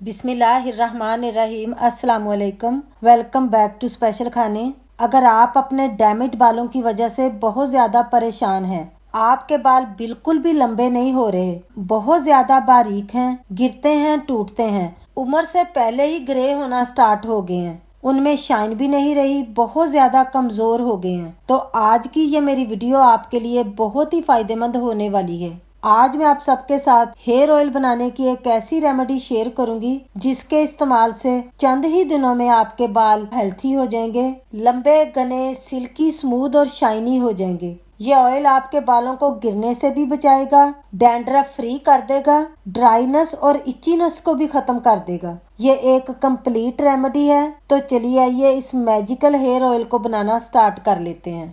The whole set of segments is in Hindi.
बिस्मिल्लाहिर्रहमानिर्रहीम। अस्सलाम वालेकुम। वेलकम बैक टू स्पेशल खाने। अगर आप अपने डैमेज बालों की वजह से बहुत ज़्यादा परेशान हैं, आपके बाल बिल्कुल भी लंबे नहीं हो रहे, बहुत ज़्यादा बारीक हैं, गिरते हैं, टूटते हैं, उम्र से पहले ही ग्रे होना स्टार्ट हो गए हैं, उनमें शाइन भी नहीं रही, बहुत ज़्यादा कमज़ोर हो गए हैं, तो आज की ये मेरी वीडियो आपके लिए बहुत ही फ़ायदेमंद होने वाली है। आज मैं आप सबके साथ हेयर ऑयल बनाने की एक ऐसी रेमेडी शेयर करूंगी जिसके इस्तेमाल से चंद ही दिनों में आपके बाल हेल्थी हो जाएंगे, लंबे, घने, सिल्की, स्मूथ और शाइनी हो जाएंगे। ये ऑयल आपके बालों को गिरने से भी बचाएगा, डैंड्रफ फ्री कर देगा, ड्राइनेस और इचीनेस को भी खत्म कर देगा। ये एक कंप्लीट रेमेडी है। तो चलिए आइए इस मैजिकल हेयर ऑयल को बनाना स्टार्ट कर लेते हैं।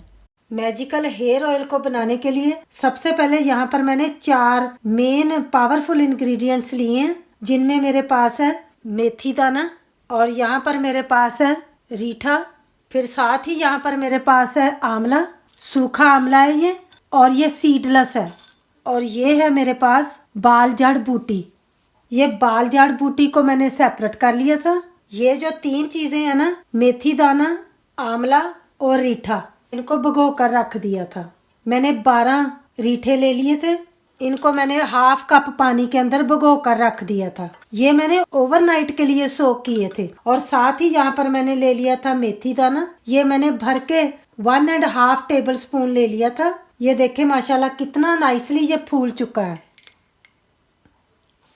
मैजिकल हेयर ऑयल को बनाने के लिए सबसे पहले यहाँ पर मैंने 4 मेन पावरफुल इंग्रेडिएंट्स लिए हैं, जिनमें मेरे पास है मेथी दाना, और यहाँ पर मेरे पास है रीठा, फिर साथ ही यहाँ पर मेरे पास है आंवला, सूखा आंवला है ये, और ये सीडलेस है, और ये है मेरे पास बाल जड़ बूटी। ये बाल जड़ बूटी को मैंने सेपरेट कर लिया था। ये जो 3 चीजें हैं ना, मेथी दाना, आंवला और रीठा, इनको भिगो कर रख दिया था। मैंने 12 रीठे ले लिए थे, इनको मैंने हाफ कप पानी के अंदर भिगो कर रख दिया था। ये मैंने ओवरनाइट के लिए सोक किए थे। और साथ ही यहाँ पर मैंने ले लिया था मेथी दाना, ये मैंने भर के 1.5 टेबल स्पून ले लिया था। ये देखे माशाल्लाह कितना नाइसली ये फूल चुका है।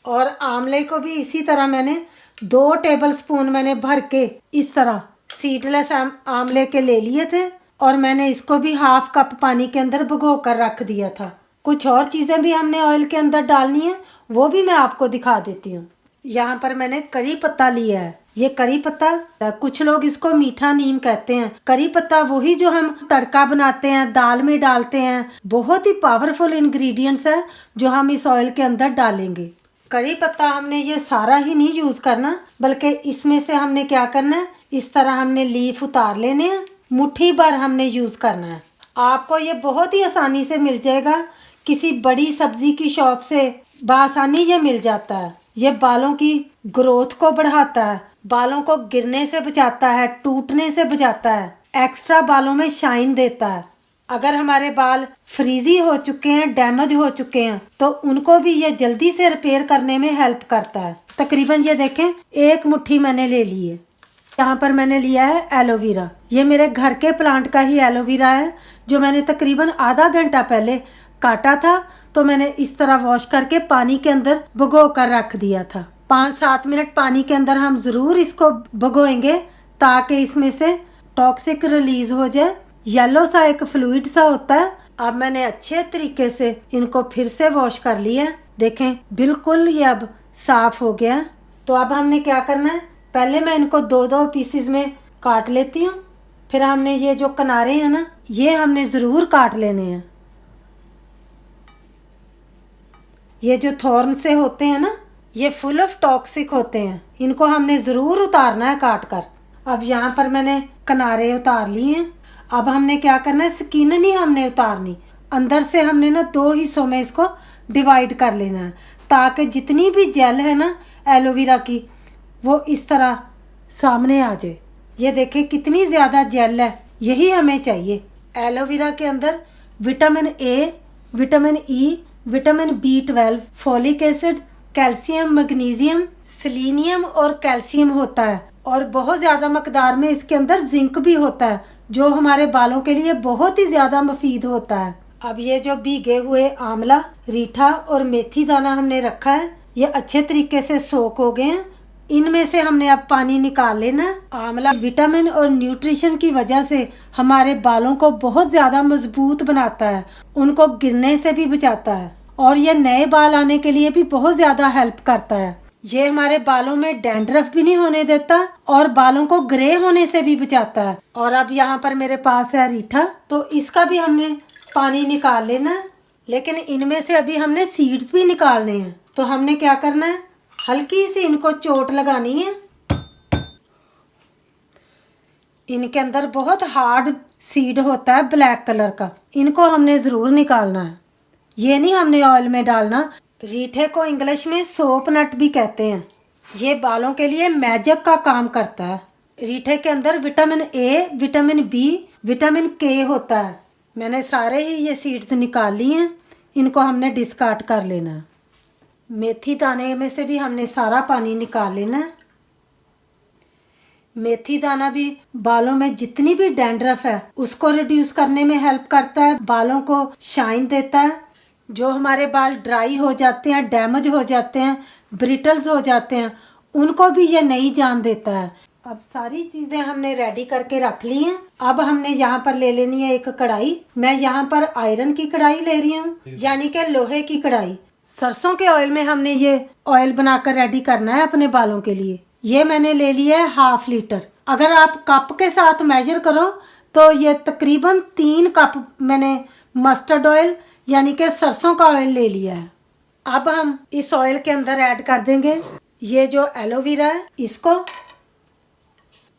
और आंवले को भी इसी तरह मैंने 2 टेबल स्पून मैंने भर के इस तरह सीडलेस आंवले के ले लिए थे, और मैंने इसको भी हाफ कप पानी के अंदर भिगो कर रख दिया था। कुछ और चीज़ें भी हमने ऑयल के अंदर डालनी है, वो भी मैं आपको दिखा देती हूँ। यहाँ पर मैंने करी पत्ता लिया है। ये करी पत्ता, कुछ लोग इसको मीठा नीम कहते हैं। करी पत्ता वही जो हम तड़का बनाते हैं, दाल में डालते हैं, बहुत ही पावरफुल इंग्रेडिएंट्स है जो हम इस ऑयल के अंदर डालेंगे। करी पत्ता हमने ये सारा ही नहीं यूज करना, बल्कि इसमें से हमने क्या करना है, इस तरह हमने लीफ उतार लेने हैं, मुट्ठी भर हमने यूज करना है। आपको ये बहुत ही आसानी से मिल जाएगा, किसी बड़ी सब्जी की शॉप से बआसानी ये मिल जाता है। ये बालों की ग्रोथ को बढ़ाता है, बालों को गिरने से बचाता है, टूटने से बचाता है, एक्स्ट्रा बालों में शाइन देता है। अगर हमारे बाल फ्रीजी हो चुके हैं, डैमेज हो चुके हैं, तो उनको भी ये जल्दी से रिपेयर करने में हेल्प करता है। तकरीबन ये देखें 1 मुट्ठी मैंने ले ली है। यहाँ पर मैंने लिया है एलोवेरा। ये मेरे घर के प्लांट का ही एलोवेरा है, जो मैंने तकरीबन आधा घंटा पहले काटा था। तो मैंने इस तरह वॉश करके पानी के अंदर भिगो कर रख दिया था। 5-7 मिनट पानी के अंदर हम ज़रूर इसको भिगोएंगे, ताकि इसमें से टॉक्सिक रिलीज हो जाए। येलो सा एक फ्लूइड सा होता है। अब मैंने अच्छे तरीके से इनको फिर से वॉश कर लिया। देखें बिल्कुल ये अब साफ हो गया। तो अब हमने क्या करना है, पहले मैं इनको 2-2 पीसेस में काट लेती हूँ। फिर हमने ये जो किनारे हैं ना, ये हमने ज़रूर काट लेने हैं। ये जो थॉर्न से होते हैं ना, ये फुल ऑफ टॉक्सिक होते हैं, इनको हमने ज़रूर उतारना है काट कर। अब यहाँ पर मैंने किनारे उतार लिए हैं। अब हमने क्या करना है, स्किन नहीं हमने उतारनी, अंदर से हमने ना 2 हिस्सों में इसको डिवाइड कर लेना है, ताकि जितनी भी जेल है ना एलोवेरा की, वो इस तरह सामने आ जाए। ये देखें कितनी ज़्यादा जेल है, यही हमें चाहिए। एलोवेरा के अंदर vitamin A, vitamin E, vitamin B12, folic acid, calcium, magnesium, selenium और कैल्शियम होता है, और बहुत ज़्यादा मकदार में इसके अंदर जिंक भी होता है, जो हमारे बालों के लिए बहुत ही ज़्यादा मुफीद होता है। अब ये जो भीगे हुए आंवला, रीठा और मेथी दाना हमने रखा है, ये अच्छे तरीके से सोक हो गए हैं। इनमें से हमने अब पानी निकाल लेना। आंवला विटामिन और न्यूट्रिशन की वजह से हमारे बालों को बहुत ज़्यादा मजबूत बनाता है, उनको गिरने से भी बचाता है, और ये नए बाल आने के लिए भी बहुत ज़्यादा हेल्प करता है। ये हमारे बालों में डैंड्रफ भी नहीं होने देता, और बालों को ग्रे होने से भी बचाता है। और अब यहाँ पर मेरे पास है रीठा, तो इसका भी हमने पानी निकाल लेना है, लेकिन इनमें से अभी हमने सीड्स भी निकालने हैं। तो हमने क्या करना है, हल्की सी इनको चोट लगानी है। इनके अंदर बहुत हार्ड सीड होता है ब्लैक कलर का, इनको हमने ज़रूर निकालना है। ये नहीं हमने ऑयल में डालना। रीठे को इंग्लिश में सोप नट भी कहते हैं। ये बालों के लिए मैजिक का काम करता है। रीठे के अंदर vitamin A, vitamin B, vitamin K होता है। मैंने सारे ही ये सीड्स निकाल लिए हैं, इनको हमने डिस्कार्ड कर लेना है। मेथी दाने में से भी हमने सारा पानी निकाल लेना है। मेथी दाना भी बालों में जितनी भी डैंड्रफ है उसको रिड्यूस करने में हेल्प करता है, बालों को शाइन देता है। जो हमारे बाल ड्राई हो जाते हैं, डैमेज हो जाते हैं, ब्रिटल्स हो जाते हैं, उनको भी ये नई जान देता है। अब सारी चीज़ें हमने रेडी करके रख ली हैं। अब हमने यहाँ पर ले लेनी है एक कढ़ाई। मैं यहाँ पर आयरन की कढ़ाई ले रही हूँ, यानी कि लोहे की कढ़ाई। सरसों के ऑयल में हमने ये ऑयल बनाकर रेडी करना है अपने बालों के लिए। ये मैंने ले लिया है 1/2 लीटर। अगर आप कप के साथ मेजर करो तो ये तकरीबन 3 कप मैंने मस्टर्ड ऑयल यानी कि सरसों का ऑयल ले लिया है। अब हम इस ऑयल के अंदर ऐड कर देंगे ये जो एलोवेरा है इसको।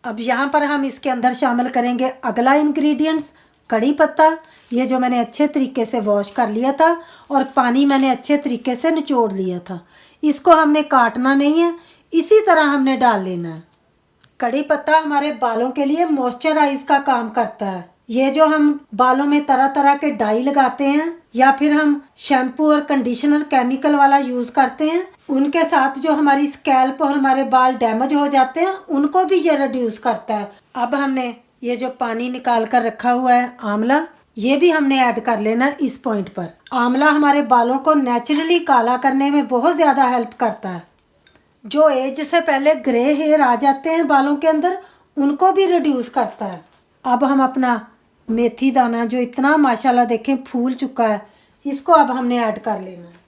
अब यहाँ पर हम इसके अंदर शामिल करेंगे अगला इंग्रेडिएंट्स, कड़ी पत्ता। ये जो मैंने अच्छे तरीके से वॉश कर लिया था और पानी मैंने अच्छे तरीके से निचोड़ लिया था। इसको हमने काटना नहीं है, इसी तरह हमने डाल लेना है। कड़ी पत्ता हमारे बालों के लिए मॉइस्चराइज का काम करता है। ये जो हम बालों में तरह तरह के डाई लगाते हैं या फिर हम शैम्पू और कंडीशनर केमिकल वाला यूज करते हैं, उनके साथ जो हमारी स्कैल्प और हमारे बाल डैमेज हो जाते हैं उनको भी ये रिड्यूस करता है। अब हमने ये जो पानी निकाल कर रखा हुआ है आंवला, ये भी हमने ऐड कर लेना इस पॉइंट पर। आंवला हमारे बालों को नेचुरली काला करने में बहुत ज़्यादा हेल्प करता है। जो एज से पहले ग्रे हेयर आ जाते हैं बालों के अंदर, उनको भी रिड्यूस करता है। अब हम अपना मेथी दाना जो इतना माशाल्लाह देखें फूल चुका है, इसको अब हमने ऐड कर लेना है।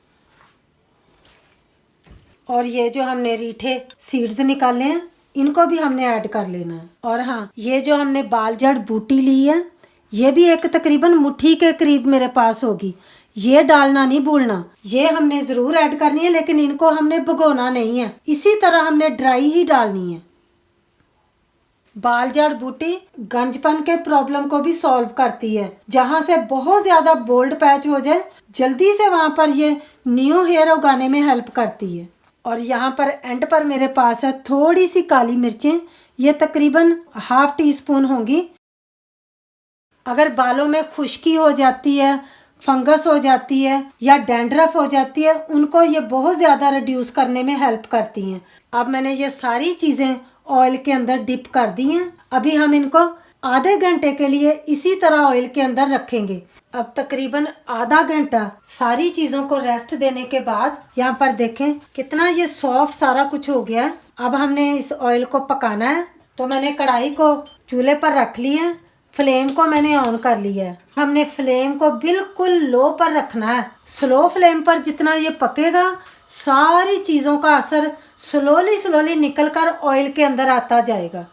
और ये जो हमने रीठे सीड्स निकाले हैं इनको भी हमने ऐड कर लेना है। और हाँ, ये जो हमने बाल जड़ बूटी ली है ये भी एक तकरीबन मुट्ठी के करीब मेरे पास होगी। ये डालना नहीं भूलना, ये हमने ज़रूर ऐड करनी है, लेकिन इनको हमने भिगोना नहीं है, इसी तरह हमने ड्राई ही डालनी है। बाल जड़ बूटी गंजपन के प्रॉब्लम को भी सॉल्व करती है। जहाँ से बहुत ज़्यादा बोल्ड पैच हो जाए जल्दी से वहाँ पर ये न्यू हेयर उगाने में हेल्प करती है। और यहाँ पर एंड पर मेरे पास है थोड़ी सी काली मिर्चें, ये तकरीबन 1/2 टीस्पून होंगी। अगर बालों में खुश्की हो जाती है, फंगस हो जाती है या डैंड्रफ हो जाती है, उनको ये बहुत ज़्यादा रिड्यूस करने में हेल्प करती हैं। अब मैंने ये सारी चीज़ें ऑयल के अंदर डिप कर दी हैं। अभी हम इनको आधे घंटे के लिए इसी तरह ऑयल के अंदर रखेंगे। अब तकरीबन आधा घंटा सारी चीज़ों को रेस्ट देने के बाद यहाँ पर देखें कितना ये सॉफ्ट सारा कुछ हो गया है। अब हमने इस ऑयल को पकाना है, तो मैंने कढ़ाई को चूल्हे पर रख ली है, फ्लेम को मैंने ऑन कर लिया है। हमने फ्लेम को बिल्कुल लो पर रखना है। स्लो फ्लेम पर जितना ये पकेगा सारी चीज़ों का असर स्लोली स्लोली निकल कर ऑयल के अंदर आता जाएगा।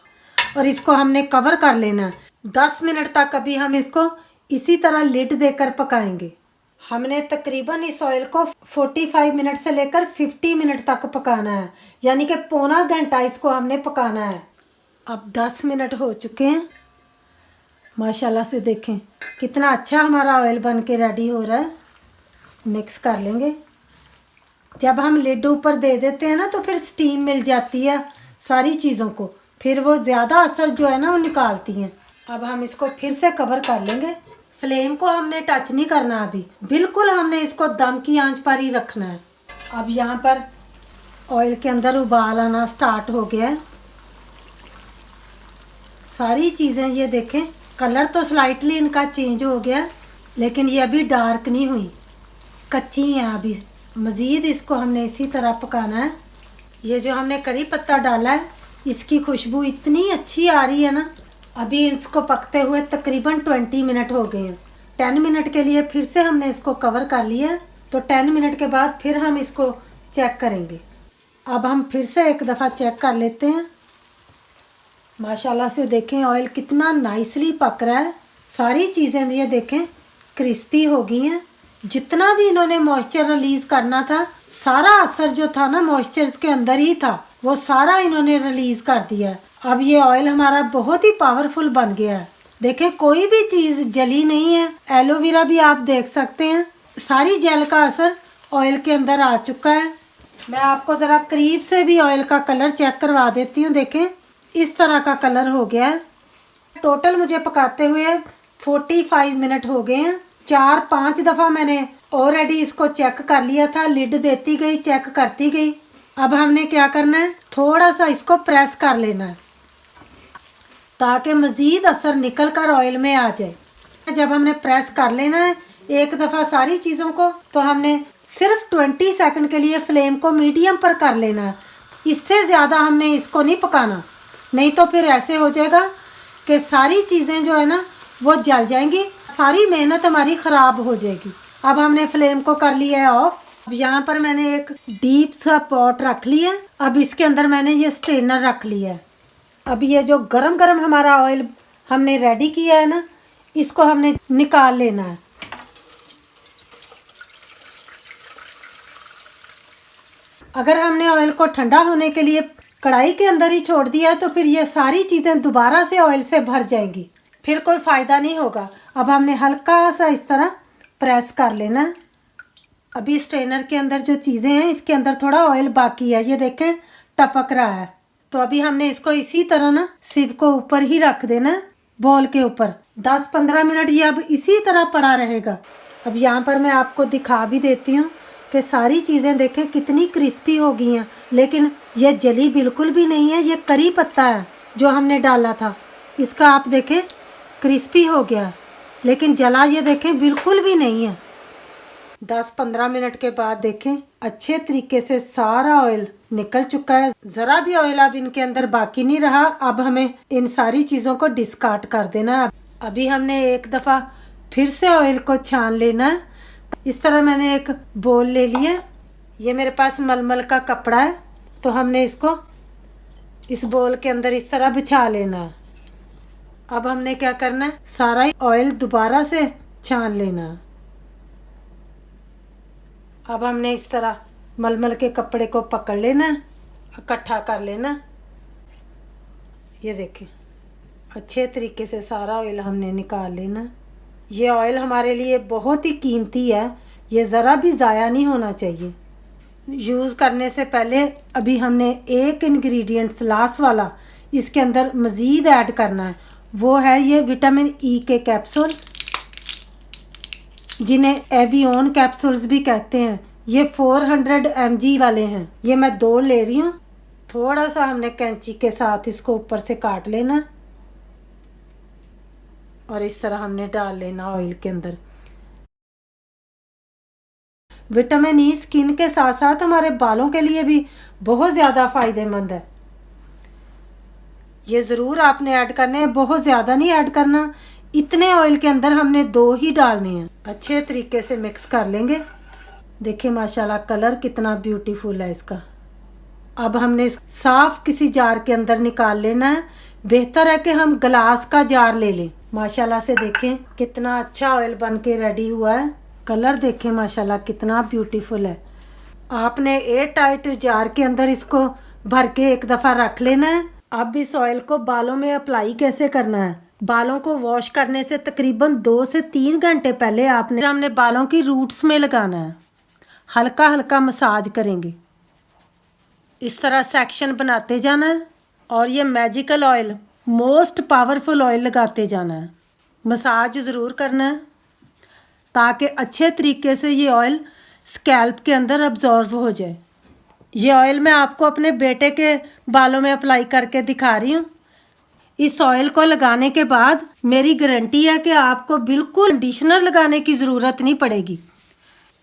और इसको हमने कवर कर लेना है 10 मिनट तक। अभी हम इसको इसी तरह लिड देकर पकाएंगे। हमने तकरीबन इस ऑयल को 45 मिनट से लेकर 50 मिनट तक पकाना है, यानी कि पौना घंटा इसको हमने पकाना है। अब 10 मिनट हो चुके हैं। माशाल्लाह से देखें कितना अच्छा हमारा ऑयल बन के रेडी हो रहा है। मिक्स कर लेंगे। जब हम लिड ऊपर दे देते हैं ना तो फिर स्टीम मिल जाती है सारी चीज़ों को, फिर वो ज़्यादा असर जो है ना वो निकालती हैं। अब हम इसको फिर से कवर कर लेंगे। फ्लेम को हमने टच नहीं करना, अभी बिल्कुल हमने इसको दम की आंच पर ही रखना है। अब यहाँ पर ऑयल के अंदर उबाल आना स्टार्ट हो गया है। सारी चीज़ें ये देखें, कलर तो स्लाइटली इनका चेंज हो गया, लेकिन ये अभी डार्क नहीं हुई, कच्ची हैं अभी। मज़ीद इसको हमने इसी तरह पकाना है। ये जो हमने करी पत्ता डाला है इसकी खुशबू इतनी अच्छी आ रही है ना। अभी इसको पकते हुए तकरीबन 20 मिनट हो गए हैं। 10 मिनट के लिए फिर से हमने इसको कवर कर लिया, तो 10 मिनट के बाद फिर हम इसको चेक करेंगे। अब हम फिर से एक दफ़ा चेक कर लेते हैं। माशाल्लाह से देखें ऑयल कितना नाइसली पक रहा है। सारी चीज़ें ये देखें क्रिस्पी हो गई हैं। जितना भी इन्होंने मॉइस्चर रिलीज़ करना था, सारा असर जो था ना मॉइस्चर के अंदर ही था, वो सारा इन्होंने रिलीज़ कर दिया है। अब ये ऑयल हमारा बहुत ही पावरफुल बन गया है। देखें कोई भी चीज़ जली नहीं है। एलोवेरा भी आप देख सकते हैं, सारी जेल का असर ऑयल के अंदर आ चुका है। मैं आपको ज़रा करीब से भी ऑयल का कलर चेक करवा देती हूँ। देखें, इस तरह का कलर हो गया है। टोटल मुझे पकाते हुए 45 मिनट हो गए हैं। 4-5 दफ़ा मैंने ऑलरेडी इसको चेक कर लिया था, लिड देती गई, चेक करती गई। अब हमने क्या करना है, थोड़ा सा इसको प्रेस कर लेना है ताकि मज़ीद असर निकल कर ऑयल में आ जाए। जब हमने प्रेस कर लेना है एक दफ़ा सारी चीज़ों को, तो हमने सिर्फ 20 सेकंड के लिए फ्लेम को मीडियम पर कर लेना है। इससे ज़्यादा हमने इसको नहीं पकाना, नहीं तो फिर ऐसे हो जाएगा कि सारी चीज़ें जो है ना वो जल जाएंगी, सारी मेहनत हमारी ख़राब हो जाएगी। अब हमने फ्लेम को कर लिया है ऑफ। अब यहाँ पर मैंने एक डीप सा पॉट रख लिया। अब इसके अंदर मैंने ये स्ट्रेनर रख लिया है। अब ये जो गरम गरम हमारा ऑयल हमने रेडी किया है ना, इसको हमने निकाल लेना है। अगर हमने ऑयल को ठंडा होने के लिए कढ़ाई के अंदर ही छोड़ दिया तो फिर ये सारी चीज़ें दोबारा से ऑयल से भर जाएंगी, फिर कोई फ़ायदा नहीं होगा। अब हमने हल्का सा इस तरह प्रेस कर लेना है। अभी स्ट्रेनर के अंदर जो चीज़ें हैं इसके अंदर थोड़ा ऑयल बाकी है, ये देखें टपक रहा है। तो अभी हमने इसको इसी तरह ना सिव को ऊपर ही रख देना है, बॉल के ऊपर। 10-15 मिनट ये अब इसी तरह पड़ा रहेगा। अब यहाँ पर मैं आपको दिखा भी देती हूँ कि सारी चीज़ें देखें कितनी क्रिस्पी हो गई हैं, लेकिन ये जली बिल्कुल भी नहीं है। ये करी पत्ता है जो हमने डाला था, इसका आप देखें क्रिस्पी हो गया, लेकिन जला ये देखें बिल्कुल भी नहीं है। 10-15 मिनट के बाद देखें अच्छे तरीके से सारा ऑयल निकल चुका है, ज़रा भी ऑयल अब इनके अंदर बाकी नहीं रहा। अब हमें इन सारी चीज़ों को डिस्कार्ड कर देना है। अभी हमने एक दफ़ा फिर से ऑयल को छान लेना है। इस तरह मैंने एक बोल ले लिया, ये मेरे पास मलमल का कपड़ा है, तो हमने इसको इस बोल के अंदर इस तरह बिछा लेना है। अब हमने क्या करना है, सारा ऑयल दोबारा से छान लेना है। अब हमने इस तरह मलमल के कपड़े को पकड़ लेना, इकट्ठा कर लेना। ये देखें अच्छे तरीके से सारा ऑयल हमने निकाल लेना। ये ऑयल हमारे लिए बहुत ही कीमती है, ये ज़रा भी ज़ाया नहीं होना चाहिए। यूज़ करने से पहले अभी हमने एक इंग्रेडिएंट्स लास्ट वाला इसके अंदर मज़ीद ऐड करना है, वो है ये विटामिन ई के कैप्सूल, जिन्हें एवियन कैप्सूल्स भी कहते हैं। ये 400 mg वाले हैं, ये मैं 2 ले रही हूँ। थोड़ा सा हमने कैंची के साथ इसको ऊपर से काट लेना और इस तरह हमने डाल लेना ऑयल के अंदर। विटामिन ई स्किन के साथ साथ हमारे बालों के लिए भी बहुत ज़्यादा फ़ायदेमंद है। ये ज़रूर आपने ऐड करने हैं, बहुत ज़्यादा नहीं ऐड करना। इतने ऑयल के अंदर हमने 2 ही डालने हैं। अच्छे तरीके से मिक्स कर लेंगे। देखिए माशाल्लाह कलर कितना ब्यूटीफुल है इसका। अब हमने साफ किसी जार के अंदर निकाल लेना है। बेहतर है कि हम ग्लास का जार ले लें। माशाल्लाह से देखें कितना अच्छा ऑयल बन के रेडी हुआ है। कलर देखें माशाल्लाह कितना ब्यूटीफुल है। आपने एयर टाइट जार के अंदर इसको भर के एक दफ़ा रख लेना है। अब इस ऑयल को बालों में अप्लाई कैसे करना है, बालों को वॉश करने से तकरीबन 2 से 3 घंटे पहले हमने बालों की रूट्स में लगाना है। हल्का हल्का मसाज करेंगे, इस तरह सेक्शन बनाते जाना है और ये magical oil most powerful oil लगाते जाना है। मसाज ज़रूर करना है ताकि अच्छे तरीके से ये ऑयल स्कैल्प के अंदर अब्जॉर्व हो जाए। ये ऑयल मैं आपको अपने बेटे के बालों में अप्लाई करके दिखा रही हूँ। इस ऑयल को लगाने के बाद मेरी गारंटी है कि आपको बिल्कुल कंडीशनर लगाने की ज़रूरत नहीं पड़ेगी।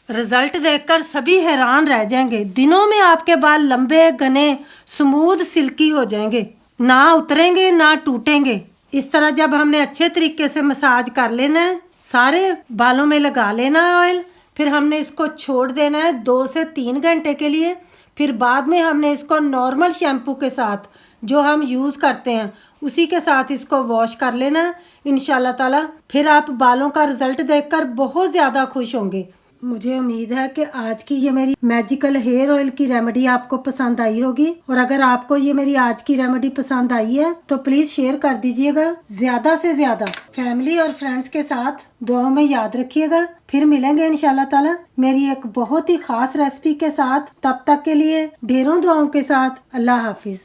रिज़ल्ट देखकर सभी हैरान रह जाएंगे। दिनों में आपके बाल लंबे घने स्मूथ सिल्की हो जाएंगे, ना उतरेंगे ना टूटेंगे। इस तरह जब हमने अच्छे तरीके से मसाज कर लेना है, सारे बालों में लगा लेना है ऑयल, फिर हमने इसको छोड़ देना है 2 से 3 घंटे के लिए। फिर बाद में हमने इसको नॉर्मल शैम्पू के साथ जो हम यूज़ करते हैं उसी के साथ इसको वॉश कर लेना है इंशाल्लाह ताला। फिर आप बालों का रिज़ल्ट देखकर बहुत ज़्यादा खुश होंगे। मुझे उम्मीद है कि आज की ये मेरी मैजिकल हेयर ऑयल की रेमेडी आपको पसंद आई होगी, और अगर आपको ये मेरी आज की रेमेडी पसंद आई है तो प्लीज शेयर कर दीजिएगा। ज्यादा से ज्यादा फैमिली और फ्रेंड्स के साथ दुआओं में याद रखिएगा। फिर मिलेंगे इंशाल्लाह ताला मेरी एक बहुत ही खास रेसिपी के साथ। तब तक के लिए ढेरों दुआओं के साथ अल्लाह हाफिज।